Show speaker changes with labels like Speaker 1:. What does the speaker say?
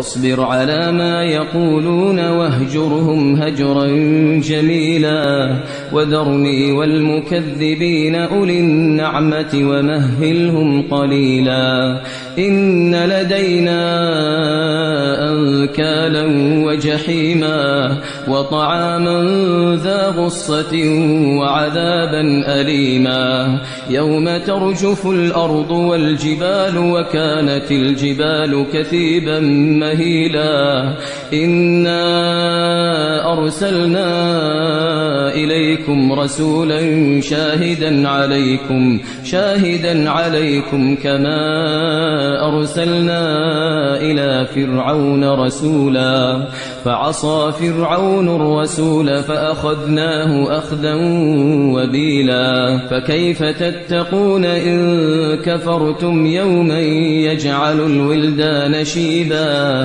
Speaker 1: فاصبر على ما يقولون واهجرهم هجرا جميلا وذرني والمكذبين أولي النعمة ومهلهم قليلا إن لدينا أنكالا وجحيما وطعاما ذا غصة وعذابا أليما يوم ترجف الأرض والجبال وكانت الجبال كثيبا مهيلا إنا أرسلنا إليكم رسولا شاهدا عليكم كما أرسلنا إلى فرعون رسولا فعصى فرعون الرسول فأخذناه أخذا وبيلا فكيف تتقون إن كفرتم يوما يجعل الولدان شيبا